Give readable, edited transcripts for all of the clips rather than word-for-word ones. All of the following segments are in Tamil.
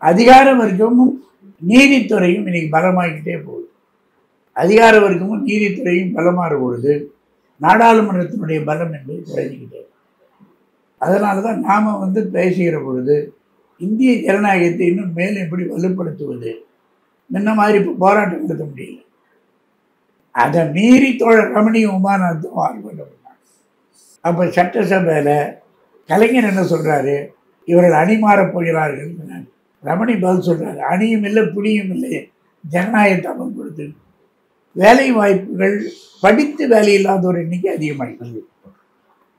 அதிகார வர்க்கமும் நீதித்துறையும் இன்னைக்கு பலமாகிக்கிட்டே போகுது. அதிகார வர்க்கமும் நீதித்துறையும் பலமாறும் பொழுது நாடாளுமன்றத்தினுடைய பலம் என்பது குறைஞ்சிக்கிட்டே. அதனால தான் நாம் பேசுகிற பொழுது இந்திய ஜனநாயகத்தை இன்னும் மேலும் எப்படி வலுப்படுத்துவது, முன்ன மாதிரி இப்போ போராட்டம் நடத்த முடியல. அதை மீறி தோழர் ரமணி உமாநாத்தும் ஆர்ப்பாட்டம் பண்ணாங்க. அப்போ சட்டசபையில் கலைஞர் என்ன சொல்கிறாரு, இவர்கள் அணி மாறப் போகிறார்கள். ரமணி பதில் சொல்கிறாரு, அணியும் இல்லை புனியும் இல்லை, ஜனநாயகத்தை அமல்படுத்து. வேலை வாய்ப்புகள் படித்து வேலையில்லாதோர் எண்ணிக்கை அதிகமாகிடுது.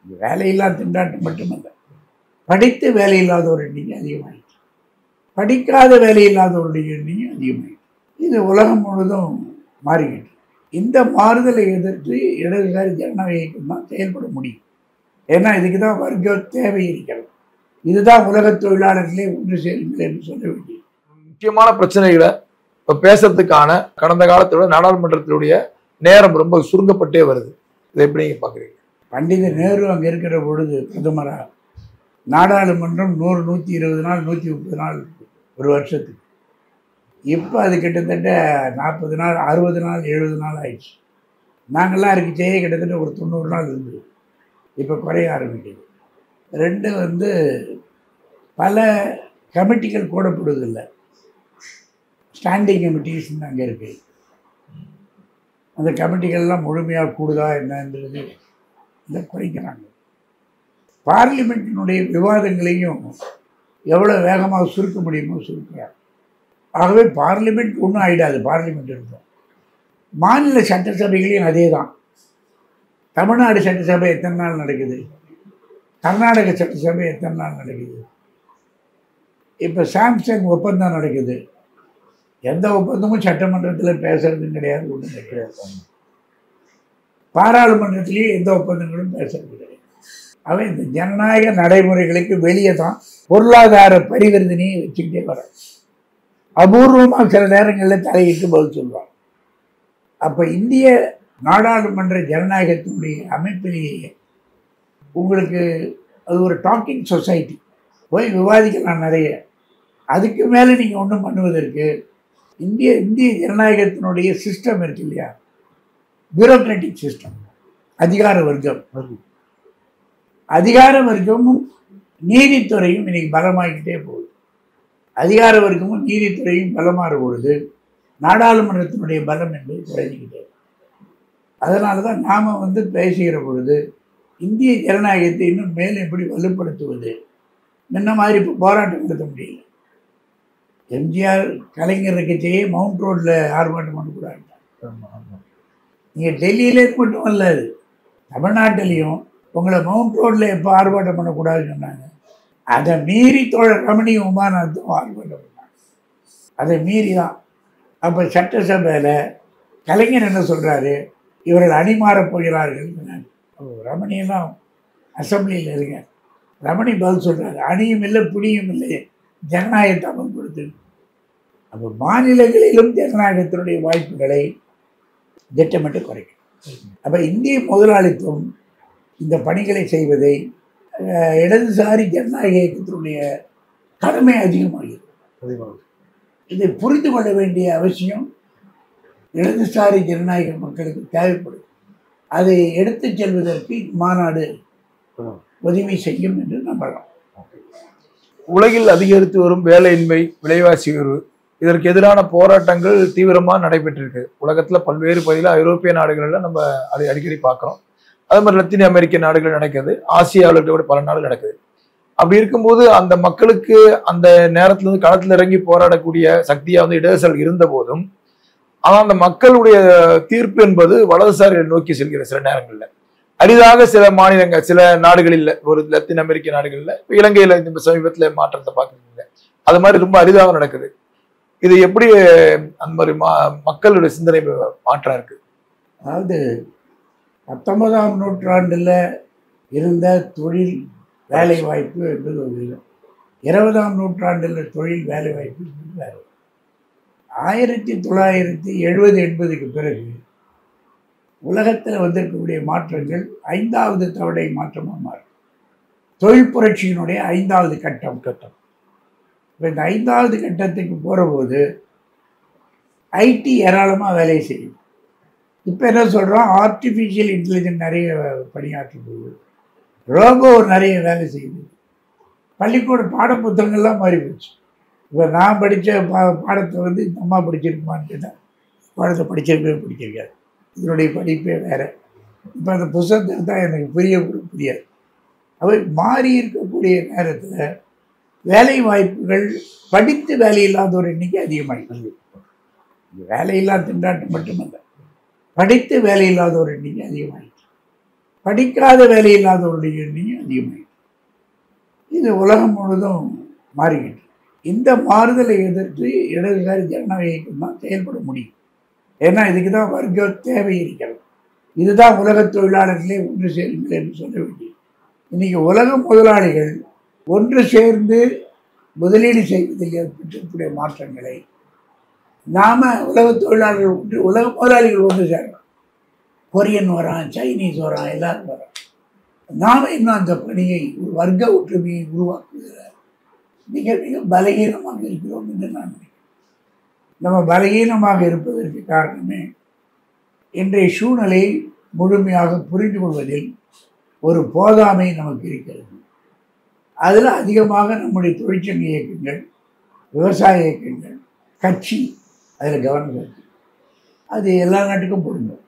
வேலையில்லா திண்டாட்டம் மட்டுமல்ல, படித்து வேலையில்லாதோர் எண்ணிக்கை அதிகமாகிடுச்சு. படிக்காத வேலையில்லாதவருடைய எண்ணிக்கை அதிகமாகிடுச்சு. இது உலகம் முழுதும் மாறிக்கிட்டு. இந்த மாறுதலை எதிர்த்து இடதுசாரி ஜனநாயகம் தான் செயல்பட முடியும். ஏன்னா இதுக்கு தான் வர்க்க தேவை இருக்கிறது. இதுதான் உலக தொழிலாளர்களே ஒன்று சேருங்கள் என்று சொல்ல வேண்டியது. முக்கியமான பிரச்சனைகளை இப்போ பேசுறதுக்கான கடந்த காலத்தோட நாடாளுமன்றத்தினுடைய நேரம் ரொம்ப சுருங்கப்பட்டே வருது. இதை எப்படி நீங்கள் பார்க்குறீங்க? பண்டித நேரு அங்கே இருக்கிற பொழுது பிரதமராக நாடாளுமன்றம் 100, 120 நாள், 130 நாள் ஒரு வருஷத்துக்கு. இப்போ அது கிட்டத்தட்ட 40 நாள், 60 நாள், 70 நாள் ஆயிடுச்சு. நாங்கள்லாம் இருந்துச்சே கிட்டத்தட்ட ஒரு 90 நாள் இருந்தது. இப்போ குறைய ஆரம்பிக்குது. ரெண்டு பல கமிட்டிகள் கூடப்படுவதில்லை. ஸ்டாண்டிங் கமிட்டிஸ்ன்னு அங்கே இருக்குது. அந்த கமிட்டிகள்லாம் முழுமையாக கூடுதா என்னன்றது இதை குறைக்கிறாங்க. பார்லிமெண்ட்டினுடைய விவாதங்களையும் எவ்வளோ வேகமாக சுருக்க முடியுமோ சுருக்கிறாங்க. ஆகவே பார்லிமெண்ட் ஒன்றும் ஆகிடாது. பார்லிமெண்ட் இருக்கும். மாநில சட்டசபைகளையும் அதே தான். தமிழ்நாடு சட்டசபை எத்தனை நாள் நடக்குது, கர்நாடக சட்டசபை எத்தனை நாள் நடக்குது. இப்போ சாம்சங் ஒப்பந்தம் நடக்குது. எந்த ஒப்பந்தமும் சட்டமன்றத்தில் பேசுறதும் கிடையாது, ஒன்றும் கிடையாது. பாராளுமன்றத்திலேயே எந்த ஒப்பந்தங்களும் பேசுறது கிடையாது. அவை இந்த ஜனநாயக நடைமுறைகளுக்கு வெளியே தான் பொருளாதார பரிவர்த்தனையை வச்சுக்கிட்டே வர அபூர்வமாக சில நேரங்களில் தலையிட்டு பதில் சொல்லுவாங்க. அப்போ இந்திய நாடாளுமன்ற ஜனநாயகத்தினுடைய அமைப்பிலேயே உங்களுக்கு அது ஒரு டாக்கிங் சொசைட்டி. போய் விவாதிக்கலாம் நிறைய. அதுக்கு மேலே நீங்கள் ஒன்றும் பண்ணுவதற்கு இந்திய ஜனநாயகத்தினுடைய சிஸ்டம் இருக்கு இல்லையா, பியூரோக்ராட்டிக் சிஸ்டம். அதிகார வர்க்கமும் நீதித்துறையும் இன்னைக்கு பலமாகிக்கிட்டே போகுது. அதிகார வர்க்கமும் நீதித்துறையும் பலமாறும் பொழுது நாடாளுமன்றத்தினுடைய பலம் என்பது குறைஞ்சிக்கிட்டே. அதனால தான் நாம் பேசுகிற பொழுது இந்திய ஜனநாயகத்தை இன்னும் மேலும் எப்படி வலுப்படுத்துவது, முன்ன மாதிரி இப்போ போராட்டம் நடத்த முடியல. எம்ஜிஆர் கலைஞர் இருக்கச்சேயே மவுண்ட் ரோட்டில் ஆர்ப்பாட்டம் பண்ணக்கூடாது. நீங்கள் டெல்லியிலே மட்டும் அல்ல, அது தமிழ்நாட்டிலையும் உங்களை மவுண்ட் ரோட்டில் எப்போ ஆர்ப்பாட்டம் பண்ணக்கூடாதுன்னு சொன்னாங்க. அதை மீறி தோழர் ரமணி உமாநாத்தும் ஆர்ப்பாட்டம் பண்ணாங்க. அதை மீறி தான். அப்போ சட்டசபையில் கலைஞர் என்ன சொல்கிறாரு, இவர்கள் அணி மாறப் போகிறார்கள். ரமணியெல்லாம் அசம்பிளியில் இருங்க. ரமணி பதில் சொல்கிறாரு, அணியும் இல்லை புனியும் இல்லை, ஜனநாயகத்தை அமல்படுத்து. அப்போ மாநிலங்களிலும் ஜனநாயகத்தினுடைய வாய்ப்புகளை திட்டமிட்டு குறைக்கும். அப்போ இந்திய முதலாளித்துவம் இந்த பணிகளை செய்வதை இடதுசாரி ஜனநாயக இயக்கத்தினுடைய கடமை அதிகமாகிறது. இதை புரிந்து கொள்ள வேண்டிய அவசியம் இடதுசாரி ஜனநாயக மக்களுக்கு தேவைப்படும். அதை எடுத்துச் செல்வதற்கு மாநாடு உதவி செய்யும் என்று நம்பலாம். உலகில் அதிகரித்து வரும் வேலையின்மை, விலைவாசி உயர்வு, இதற்கு எதிரான போராட்டங்கள் தீவிரமாக நடைபெற்றிருக்கு. உலகத்தில் பல்வேறு பகுதியில் ஐரோப்பிய நாடுகளில் நம்ம அதை அடிக்கடி பார்க்குறோம். அதே மாதிரி லத்தீன் அமெரிக்க நாடுகள் நடக்குது, ஆசியாவில் கூட பல நாடுகள் நடக்குது. அப்படி இருக்கும்போது அந்த மக்களுக்கு அந்த நேரத்துல களத்தில் இறங்கி போராடக்கூடிய சக்தியாக இடதுசாரி இருந்த போதும், ஆனால் அந்த மக்களுடைய தீர்ப்பு என்பது வலதுசாரிகளை நோக்கி செல்கிற சில நேரங்களில் அரிதாக சில மாநிலங்கள், சில நாடுகளில், ஒரு லத்தீன் அமெரிக்க நாடுகளில், இலங்கையில் இந்த சமீபத்தில் மாற்றத்தை பார்க்குறீங்க. அது மாதிரி ரொம்ப அரிதாக நடக்குது. இது எப்படி அந்த மாதிரி மக்களுடைய சிந்தனை மாற்றம் இருக்கு? அதாவது 19ஆம் நூற்றாண்டில் இருந்த தொழில் வேலை வாய்ப்பு என்பது ஒரு விதம், 20ஆம் நூற்றாண்டில் தொழில் வேலை வாய்ப்பு என்பது வேறு. 1970-80க்கு பிறகு உலகத்தில் வந்திருக்கக்கூடிய மாற்றங்கள் 5வது தவணை மாற்றமாக மாறும். தொழில் புரட்சியினுடைய 5வது கட்டம். இப்போ இந்த 5வது கட்டத்துக்கு போகிற போது ஐடி ஏராளமாக வேலையை செய்யும். இப்போ என்ன சொல்கிறோம், ஆர்டிஃபிஷியல் இன்டெலிஜென்ஸ் நிறைய பணியாற்றும் போது ரோபோ நிறைய வேலை செய்யுது. பள்ளிக்கூட பாடப்புத்தகங்கள்லாம் மாறி போச்சு. இப்போ நான் படித்த பாடத்தை வந்து இந்த அம்மா படிச்சிருக்குமான்னு கேட்டால் பாடத்தை படிச்சிருக்காது. இதனுடைய படிப்பே வேறு. இப்போ அந்த புத்தகத்தை தான் எனக்கு புரியாது. அவை மாறி இருக்கக்கூடிய நேரத்தில் வேலை வாய்ப்புகள் படித்து வேலையில்லாதோர் எண்ணிக்கை அதிகமாகிடுது. வேலையில்லா திண்டாட்டம் மட்டுமல்ல, படித்து வேலையில்லாதோர் எண்ணிக்கை அதிகமாகிடுச்சு. படிக்காத வேலையில்லாதவருடைய எண்ணிக்கை அதிகமாகிடுச்சு. இது உலகம் முழுவதும் மாறிக்கிட்டு. இந்த மாறுதலை எதிர்த்து இடதுசாரி ஜனநாயக இயக்கம் தான் செயல்பட முடியும். ஏன்னா இதுக்கு தான் வர்க்க தேவை இருக்கிறது. இதுதான் உலக தொழிலாளர்களே ஒன்று சேருங்கள் என்று சொல்ல வேண்டியது. இன்னைக்கு உலக முதலாளிகள் ஒன்று சேர்ந்து முதலீடு செய்வதில் ஏற்பட்டிருக்கக்கூடிய மாற்றங்களை நாம உலக தொழிலாளர்கள் ஒன்று, உலக முதலாளிகள் ஒன்று சேரலாம். கொரியன் வரான், சைனீஸ் வரான், எல்லாரும் வரான். நாம இன்னும் அந்த பணியை ஒரு வர்க்க ஒற்றுமையை உருவாக்குகிற மிக மிக பலகீனமாக இருக்கிறோம் என்று நான் நினைக்கிறேன். நம்ம பலகீனமாக இருப்பதற்கு காரணமே இன்றைய சூழ்நிலையை முழுமையாக புரிந்து கொள்வதில் ஒரு போதாமை நமக்கு இருக்கிறது. அதில் அதிகமாக நம்முடைய தொழிற்சங்க இயக்கங்கள், விவசாய இயக்கங்கள், கட்சி அதில் கவனம் செலுத்து. அது எல்லா நாட்டுக்கும் பொருந்தும்.